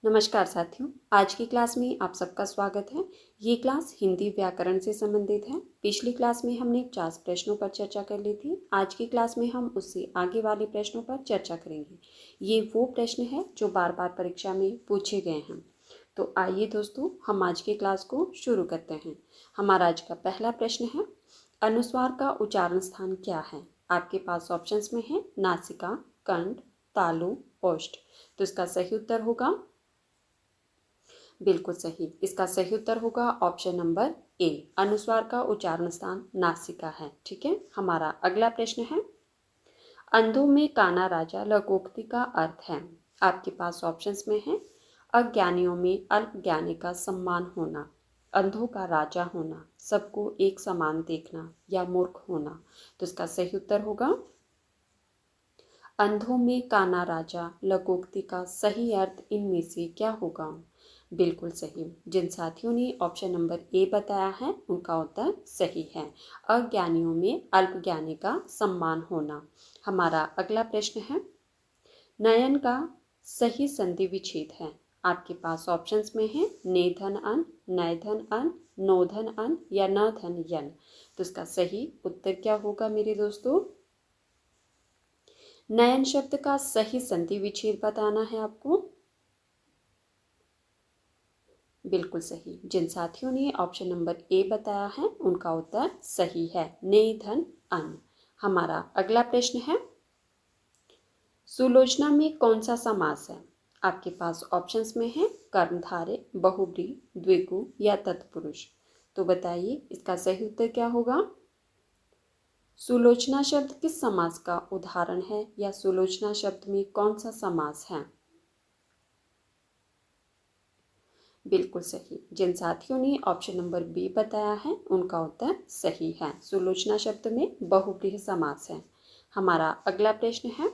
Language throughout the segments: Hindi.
नमस्कार साथियों, आज की क्लास में आप सबका स्वागत है। ये क्लास हिंदी व्याकरण से संबंधित है। पिछली क्लास में हमने 50 प्रश्नों पर चर्चा कर ली थी। आज की क्लास में हम उससे आगे वाले प्रश्नों पर चर्चा करेंगे। ये वो प्रश्न है जो बार बार परीक्षा में पूछे गए हैं। तो आइए दोस्तों, हम आज की क्लास को शुरू करते हैं। हमारा आज का पहला प्रश्न है, अनुस्वार का उच्चारण स्थान क्या है? आपके पास ऑप्शंस में है नासिका, कंठ, तालु, ओष्ठ। तो इसका सही उत्तर होगा, बिल्कुल सही। इसका सही उत्तर होगा ऑप्शन नंबर ए, अनुस्वार का उच्चारण स्थान नासिका है। ठीक है, हमारा अगला प्रश्न है, अंधों में काना राजा लघुक्ति का अर्थ है। आपके पास ऑप्शंस में है अज्ञानियों में अल्पज्ञानी का सम्मान होना, अंधों का राजा होना, सबको एक समान देखना या मूर्ख होना। तो इसका सही उत्तर होगा, अंधों में काना राजा लघुक्ति का सही अर्थ इनमें से क्या होगा? बिल्कुल सही। जिन साथियों ने ऑप्शन नंबर ए बताया है उनका उत्तर सही है। अज्ञानियों में अल्पज्ञानी का सम्मान होना। हमारा अगला प्रश्न है, नयन का सही संधि विच्छेद है। आपके पास ऑप्शंस में है नेधन अन, नयधन अन, नोधन अन या न धन यन। तो इसका सही उत्तर क्या होगा मेरे दोस्तों? नयन शब्द का सही संधि विच्छेद बताना है आपको। बिल्कुल सही। जिन साथियों ने ऑप्शन नंबर ए बताया है उनका उत्तर सही है, ने धन अन। हमारा अगला प्रश्न है, सुलोचना में कौन सा समास है? आपके पास ऑप्शंस में है कर्मधारय, बहुब्री, द्विगु या तत्पुरुष। तो बताइए इसका सही उत्तर क्या होगा? सुलोचना शब्द किस समास का उदाहरण है या सुलोचना शब्द में कौन सा समास है? बिल्कुल सही। जिन साथियों ने ऑप्शन नंबर बी बताया है उनका उत्तर सही है, सुलोचना शब्द में बहुव्रीहि समास है। हमारा अगला प्रश्न है,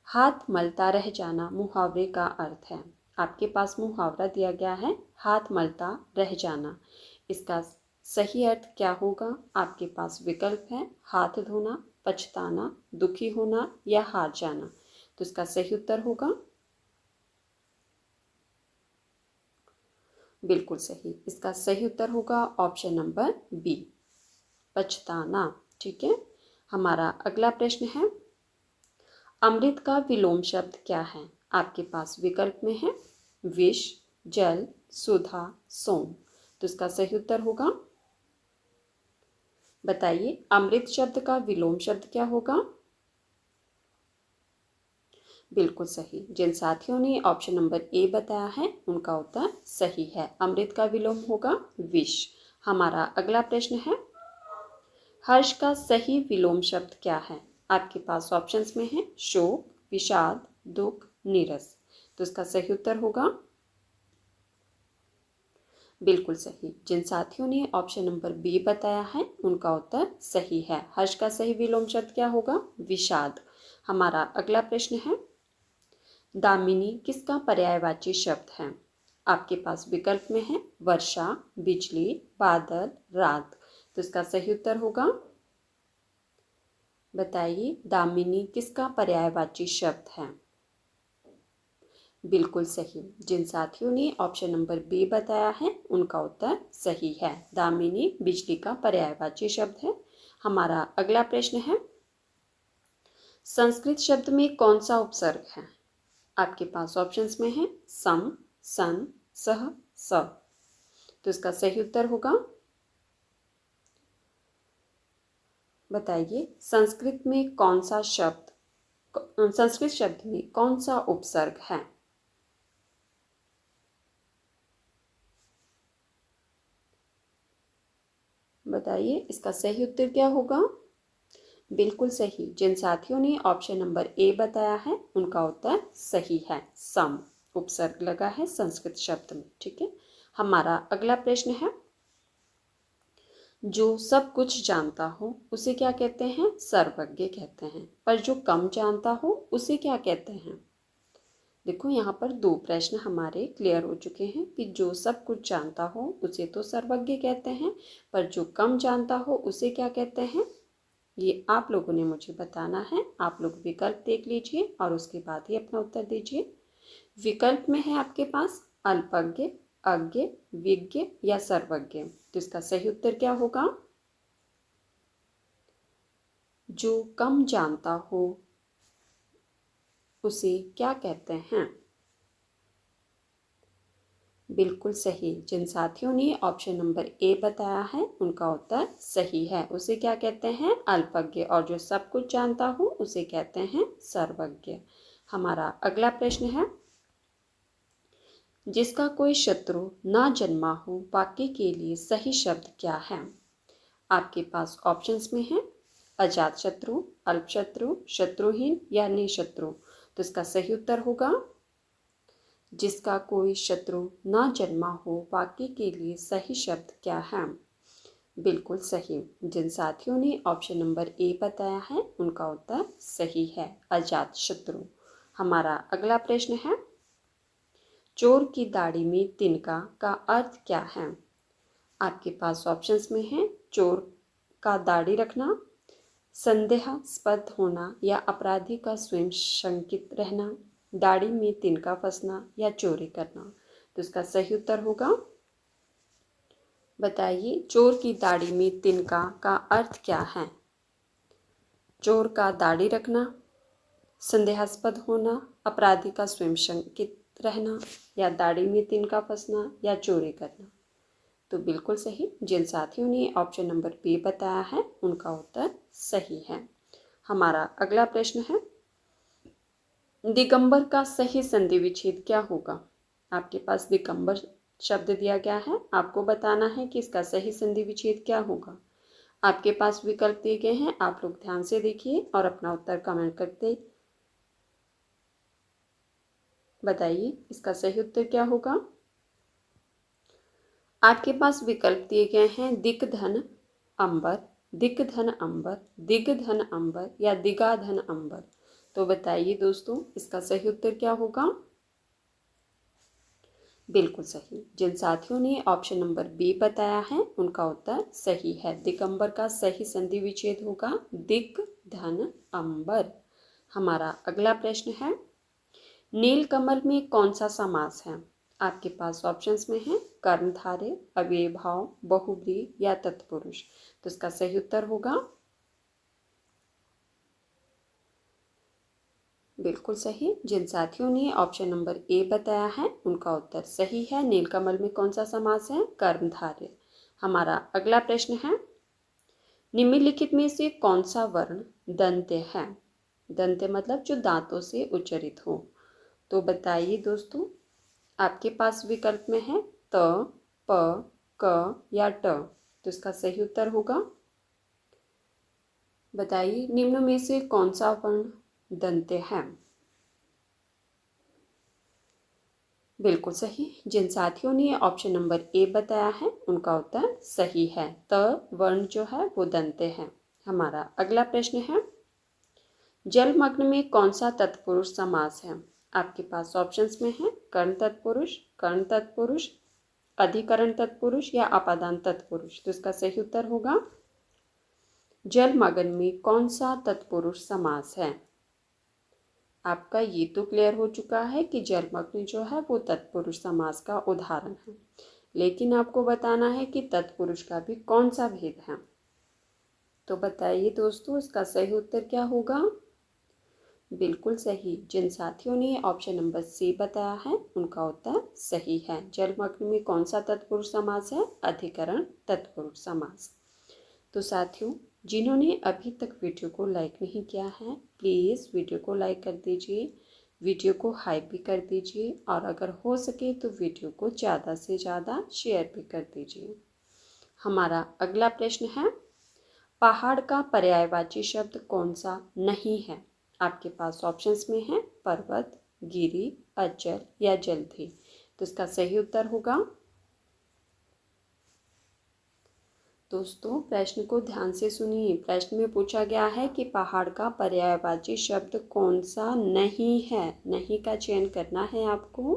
हाथ मलता रह जाना मुहावरे का अर्थ है। आपके पास मुहावरा दिया गया है हाथ मलता रह जाना। इसका सही अर्थ क्या होगा? आपके पास विकल्प है हाथ धोना, पछताना, दुखी होना या हार जाना। तो इसका सही उत्तर होगा, बिल्कुल सही। इसका सही उत्तर होगा ऑप्शन नंबर बी, पछताना। ठीक है, हमारा अगला प्रश्न है, अमृत का विलोम शब्द क्या है? आपके पास विकल्प में है विष, जल, सुधा, सोम। तो इसका सही उत्तर होगा, बताइए अमृत शब्द का विलोम शब्द क्या होगा? बिल्कुल सही। जिन साथियों ने ऑप्शन नंबर ए बताया है उनका उत्तर सही है, अमृत का विलोम होगा विष। हमारा अगला प्रश्न है, हर्ष का सही विलोम शब्द क्या है? आपके पास ऑप्शंस में है शोक, विषाद, दुख, नीरस। तो इसका सही उत्तर होगा, बिल्कुल सही। जिन साथियों ने ऑप्शन नंबर बी बताया है उनका उत्तर सही है, हर्ष का सही विलोम शब्द क्या होगा? विषाद। हमारा अगला प्रश्न है, दामिनी किसका पर्यायवाची शब्द है? आपके पास विकल्प में है वर्षा, बिजली, बादल, रात। तो इसका सही उत्तर होगा, बताइए दामिनी किसका पर्यायवाची शब्द है? बिल्कुल सही। जिन साथियों ने ऑप्शन नंबर बी बताया है उनका उत्तर सही है, दामिनी बिजली का पर्यायवाची शब्द है। हमारा अगला प्रश्न है, संस्कृत शब्द में कौन सा उपसर्ग है? आपके पास ऑप्शंस में है सम, सन, सह, स। तो इसका सही उत्तर होगा, बताइए संस्कृत में कौन सा शब्द, संस्कृत शब्द में कौन सा उपसर्ग है? बताइए इसका सही उत्तर क्या होगा? बिल्कुल सही। जिन साथियों ने ऑप्शन नंबर ए बताया है उनका उत्तर सही है, सम उपसर्ग लगा है संस्कृत शब्द में। ठीक है, हमारा अगला प्रश्न है, जो सब कुछ जानता हो उसे क्या कहते हैं? सर्वज्ञ कहते हैं। पर जो कम जानता हो उसे क्या कहते हैं? देखो यहाँ पर दो प्रश्न हमारे क्लियर हो चुके हैं कि जो सब कुछ जानता हो उसे तो सर्वज्ञ कहते हैं, पर जो कम जानता हो उसे क्या कहते हैं? ये आप लोगों ने मुझे बताना है। आप लोग विकल्प देख लीजिए और उसके बाद ही अपना उत्तर दीजिए। विकल्प में है आपके पास अल्पज्ञ, अज्ञ, विज्ञ या सर्वज्ञ। तो इसका सही उत्तर क्या होगा? जो कम जानता हो उसे क्या कहते हैं? बिल्कुल सही। जिन साथियों ने ऑप्शन नंबर ए बताया है उनका उत्तर सही है। उसे क्या कहते हैं? अल्पज्ञ। और जो सब कुछ जानता हो उसे कहते हैं सर्वज्ञ। हमारा अगला प्रश्न है, जिसका कोई शत्रु ना जन्मा हो वाक्य के लिए सही शब्द क्या है? आपके पास ऑप्शंस में है अजात शत्रु, अल्पशत्रु, शत्रुहीन या निशत्रु। तो इसका सही उत्तर होगा जिसका कोई शत्रु ना जन्मा हो वाक्य के लिए सही शब्द क्या है? बिल्कुल सही। जिन साथियों ने ऑप्शन नंबर ए बताया है उनका उत्तर सही है, अजात शत्रु। हमारा अगला प्रश्न है, चोर की दाढ़ी में तिनका का अर्थ क्या है? आपके पास ऑप्शंस में है चोर का दाढ़ी रखना, संदेहास्पद होना या अपराधी का स्वयं शंकित रहना, दाढ़ी में तिनका फंसना या चोरी करना। तो इसका सही उत्तर होगा, बताइए, चोर की दाढ़ी में तिनका का अर्थ क्या है? चोर का दाढ़ी रखना, संदेहास्पद होना, अपराधी का स्वयं शंकित रहना या दाढ़ी में तिनका फंसना या चोरी करना। तो बिल्कुल सही। जिन साथियों ने ऑप्शन नंबर बी बताया है उनका उत्तर सही है। हमारा अगला प्रश्न है, दिगंबर का सही संधि विच्छेद क्या होगा? आपके पास दिगंबर शब्द दिया गया है, आपको बताना है कि इसका सही संधि विच्छेद क्या होगा। आपके पास विकल्प दिए गए हैं, आप लोग ध्यान से देखिए और अपना उत्तर कमेंट करके बताइए इसका सही उत्तर क्या होगा। आपके पास विकल्प दिए गए हैं दिग्धन अंबर, दिग्धन अंबर, दिग्धन अंबर या दिगाधन अंबर। तो बताइए दोस्तों इसका सही उत्तर क्या होगा। बिल्कुल सही। जिन साथियों ने ऑप्शन नंबर बी बताया है उनका उत्तर सही है। दिगंबर का सही संधि विच्छेद होगा दिग्धन अंबर। हमारा अगला प्रश्न है, नीलकमल में कौन सा समास है? आपके पास ऑप्शंस में है कर्मधारय, अव्ययभाव, बहुब्रीहि या तत्पुरुष। तो इसका सही उत्तर होगा, बिल्कुल सही। जिन साथियों ने ऑप्शन नंबर ए बताया है उनका उत्तर सही है। नीलकमल में कौन सा समास है? कर्मधारय। हमारा अगला प्रश्न है, निम्नलिखित में से कौन सा वर्ण दंत्य है? दंत्य मतलब जो दांतों से उच्चरित हो। तो बताइए दोस्तों, आपके पास विकल्प में है त, प, क या ट। तो इसका सही उत्तर होगा, बताइए निम्न में से कौन सा वर्ण दंत्य है? बिल्कुल सही। जिन साथियों ने ऑप्शन नंबर ए बताया है उनका उत्तर सही है, त वर्ण जो है वो दंत्य है। हमारा अगला प्रश्न है, जलमग्न में कौन सा तत्पुरुष समास है? आपके पास ऑप्शंस में है कर्ण तत्पुरुष, कर्ण तत्पुरुष, अधिकरण तत्पुरुष या अपादान तत्पुरुष। तो इसका सही उत्तर होगा, जलमग्न में कौन सा तत्पुरुष समास है? आपका ये तो क्लियर हो चुका है कि जलमग्न जो है वो तत्पुरुष समास का उदाहरण है, लेकिन आपको बताना है कि तत्पुरुष का भी कौन सा भेद है। तो बताइए दोस्तों इसका सही उत्तर क्या होगा। बिल्कुल सही। जिन साथियों ने ऑप्शन नंबर सी बताया है उनका उत्तर सही है। जलमग्न में कौन सा तत्पुरुष समास है? अधिकरण तत्पुरुष समास। तो साथियों, जिन्होंने अभी तक वीडियो को लाइक नहीं किया है प्लीज़ वीडियो को लाइक कर दीजिए, वीडियो को हाइप भी कर दीजिए और अगर हो सके तो वीडियो को ज़्यादा से ज़्यादा शेयर भी कर दीजिए। हमारा अगला प्रश्न है, पहाड़ का पर्यायवाची शब्द कौन सा नहीं है? आपके पास ऑप्शंस में है पर्वत, गिरी, अचल या जलधि। तो इसका सही उत्तर होगा, दोस्तों प्रश्न को ध्यान से सुनिए। प्रश्न में पूछा गया है कि पहाड़ का पर्यायवाची शब्द कौन सा नहीं है। नहीं का चयन करना है आपको।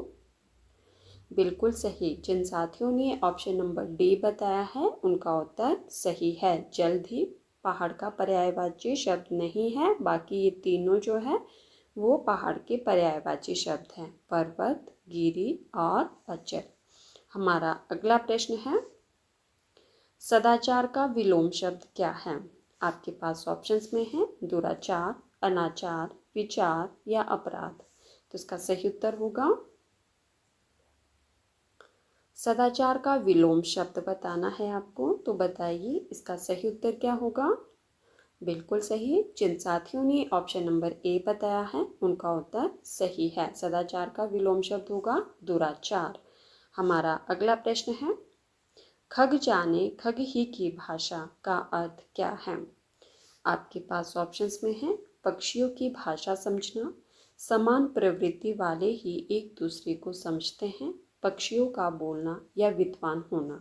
बिल्कुल सही। जिन साथियों ने ऑप्शन नंबर डी बताया है उनका उत्तर सही है। जल्द ही पहाड़ का पर्यायवाची शब्द नहीं है, बाकी ये तीनों जो है वो पहाड़ के पर्यायवाची शब्द हैं, पर्वत, गिरी और अचल। हमारा अगला प्रश्न है, सदाचार का विलोम शब्द क्या है? आपके पास ऑप्शंस में है दुराचार, अनाचार, विचार या अपराध। तो इसका सही उत्तर होगा, सदाचार का विलोम शब्द बताना है आपको। तो बताइए इसका सही उत्तर क्या होगा? बिल्कुल सही। जिन साथियों ने ऑप्शन नंबर ए बताया है उनका उत्तर सही है। सदाचार का विलोम शब्द होगा दुराचार। हमारा अगला प्रश्न है, खग जाने खग ही की भाषा का अर्थ क्या है? आपके पास ऑप्शंस में है पक्षियों की भाषा समझना, समान प्रवृत्ति वाले ही एक दूसरे को समझते हैं, पक्षियों का बोलना या विद्वान होना।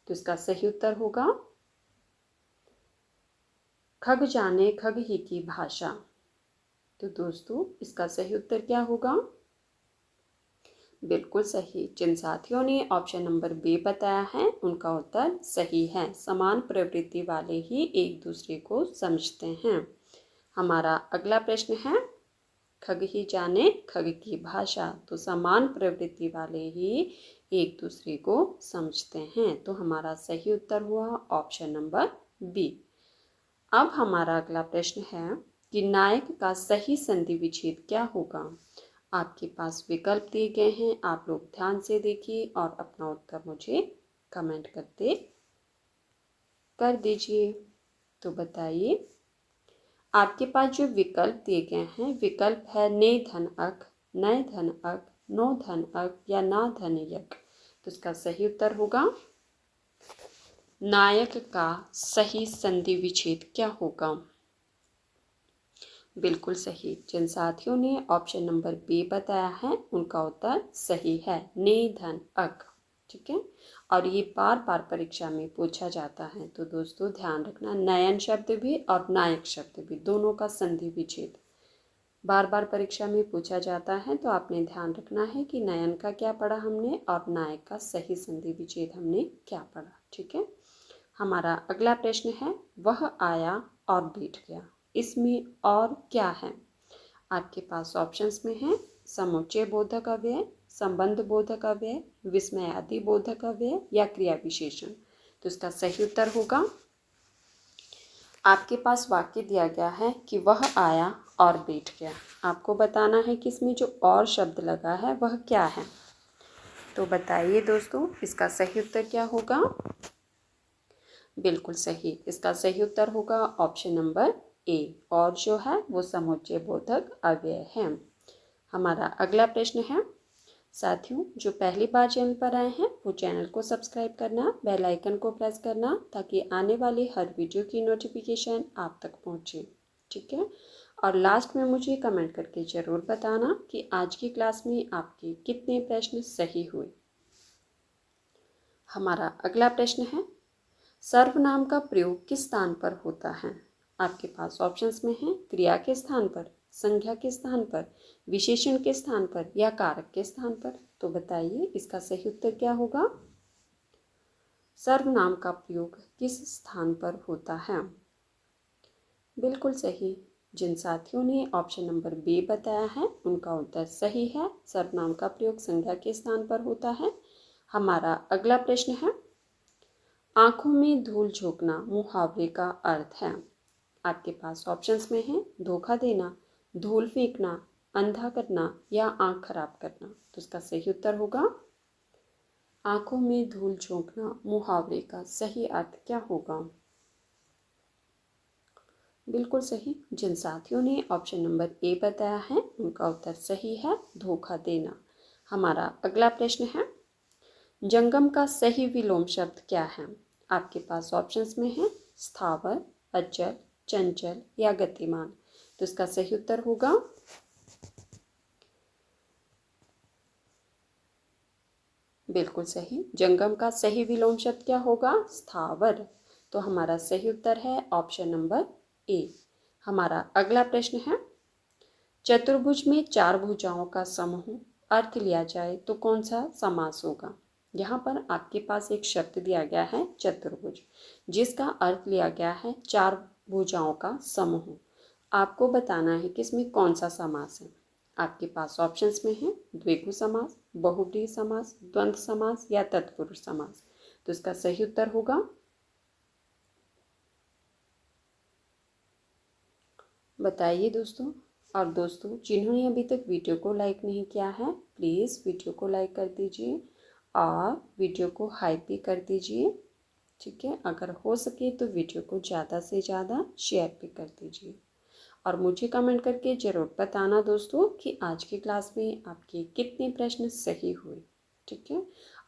तो इसका सही उत्तर होगा, खग जाने खग ही की भाषा। तो दोस्तों इसका सही उत्तर क्या होगा? बिल्कुल सही। जिन साथियों ने ऑप्शन नंबर बी बताया है उनका उत्तर सही है। समान प्रवृत्ति वाले ही एक दूसरे को समझते हैं। हमारा अगला प्रश्न है, खग ही जाने खग की भाषा। तो समान प्रवृत्ति वाले ही एक दूसरे को समझते हैं। तो हमारा सही उत्तर हुआ ऑप्शन नंबर बी। अब हमारा अगला प्रश्न है कि नायक का सही संधि विच्छेद क्या होगा? आपके पास विकल्प दिए गए हैं, आप लोग ध्यान से देखिए और अपना उत्तर मुझे कमेंट करते कर दीजिए। तो बताइए, आपके पास जो विकल्प दिए गए हैं, विकल्प है ने धन अक, नय धन अक, नो धन अक या ना धन यक। तो इसका सही उत्तर होगा, नायक का सही संधि विच्छेद क्या होगा? बिल्कुल सही। जिन साथियों ने ऑप्शन नंबर बी बताया है उनका उत्तर सही है, ने धन अक। ठीक है, और ये बार बार परीक्षा में पूछा जाता है। तो दोस्तों ध्यान रखना, नयन शब्द भी और नायक शब्द भी दोनों का संधि विच्छेद बार बार परीक्षा में पूछा जाता है। तो आपने ध्यान रखना है कि नयन का क्या पढ़ा हमने और नायक का सही संधि विच्छेद हमने क्या पढ़ा। ठीक है, हमारा अगला प्रश्न है, वह आया और बैठ गया, इसमें और क्या है? आपके पास ऑप्शंस में है समुच्चय बोधक अव्यय, संबंध बोधक अव्यय, विस्मयादि बोधक अव्यय या क्रिया विशेषण। तो इसका सही उत्तर होगा, आपके पास वाक्य दिया गया है कि वह आया और बैठ गया। आपको बताना है कि इसमें जो और शब्द लगा है वह क्या है। तो बताइए दोस्तों इसका सही उत्तर क्या होगा? बिल्कुल सही। इसका सही उत्तर होगा ऑप्शन नंबर ए, और जो है वो समुच्चय बोधक अव्यय है। हमारा अगला प्रश्न है, साथियों जो पहली बार चैनल पर आए हैं वो चैनल को सब्सक्राइब करना, बेल आइकन को प्रेस करना ताकि आने वाली हर वीडियो की नोटिफिकेशन आप तक पहुंचे। ठीक है, और लास्ट में मुझे कमेंट करके ज़रूर बताना कि आज की क्लास में आपके कितने प्रश्न सही हुए। हमारा अगला प्रश्न है, सर्वनाम का प्रयोग किस स्थान पर होता है? आपके पास ऑप्शंस में है क्रिया के स्थान पर, संज्ञा के स्थान पर, विशेषण के स्थान पर या कारक के स्थान पर। तो बताइए इसका सही उत्तर क्या होगा? सर्वनाम का प्रयोग किस स्थान पर होता है? बिल्कुल सही। जिन साथियों ने ऑप्शन नंबर बी बताया है उनका उत्तर सही है, सर्वनाम का प्रयोग संज्ञा के स्थान पर होता है। हमारा अगला प्रश्न है, आंखों में धूल झोंकना मुहावरे का अर्थ है। आपके पास ऑप्शंस में है धोखा देना, धूल फेंकना, अंधा करना या आंख खराब करना। तो इसका सही उत्तर होगा, आंखों में धूल झोंकना मुहावरे का सही अर्थ क्या होगा? बिल्कुल सही। जिन साथियों ने ऑप्शन नंबर ए बताया है उनका उत्तर सही है, धोखा देना। हमारा अगला प्रश्न है, जंगम का सही विलोम शब्द क्या है? आपके पास ऑप्शंस में है स्थावर, अचल, चंचल या गतिमान। तो इसका सही उत्तर होगा, बिल्कुल सही। जंगम का सही विलोम शब्द क्या होगा? स्थावर। तो हमारा सही उत्तर है ऑप्शन नंबर ए। हमारा अगला प्रश्न है, चतुर्भुज में चार भुजाओं का समूह अर्थ लिया जाए तो कौन सा समास होगा? यहाँ पर आपके पास एक शब्द दिया गया है चतुर्भुज, जिसका अर्थ लिया गया है चार भुजाओं का समूह। आपको बताना है कि इसमें कौन सा समास है। आपके पास ऑप्शंस में है द्विगु समास, बहुव्रीहि समास, द्वंद्व समास या तत्पुरुष समास। तो इसका सही उत्तर होगा बताइए दोस्तों। और दोस्तों जिन्होंने अभी तक वीडियो को लाइक नहीं किया है प्लीज़ वीडियो को लाइक कर दीजिए और वीडियो को हाइप भी कर दीजिए। ठीक है, अगर हो सके तो वीडियो को ज़्यादा से ज़्यादा शेयर भी कर दीजिए और मुझे कमेंट करके ज़रूर बताना दोस्तों कि आज की क्लास में आपके कितने प्रश्न सही हुए। ठीक है,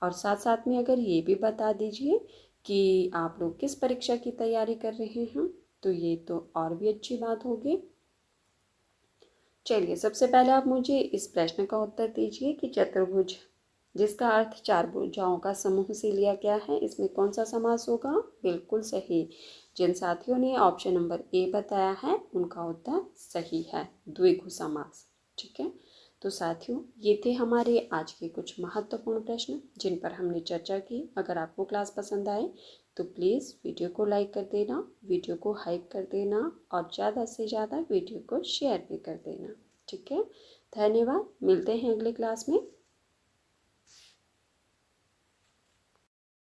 और साथ साथ में अगर ये भी बता दीजिए कि आप लोग किस परीक्षा की तैयारी कर रहे हैं, तो ये तो और भी अच्छी बात होगी। चलिए सबसे पहले आप मुझे इस प्रश्न का उत्तर दीजिए कि चतुर्भुज जिसका अर्थ चार भुजाओं का समूह से लिया गया है, इसमें कौन सा समास होगा? बिल्कुल सही। जिन साथियों ने ऑप्शन नंबर ए बताया है उनका उत्तर सही है, द्विगु समास। ठीक है, तो साथियों ये थे हमारे आज के कुछ महत्वपूर्ण प्रश्न जिन पर हमने चर्चा की। अगर आपको क्लास पसंद आए तो प्लीज़ वीडियो को लाइक कर देना, वीडियो को हाइप कर देना और ज़्यादा से ज़्यादा वीडियो को शेयर भी कर देना। ठीक है, धन्यवाद। मिलते हैं अगली क्लास में।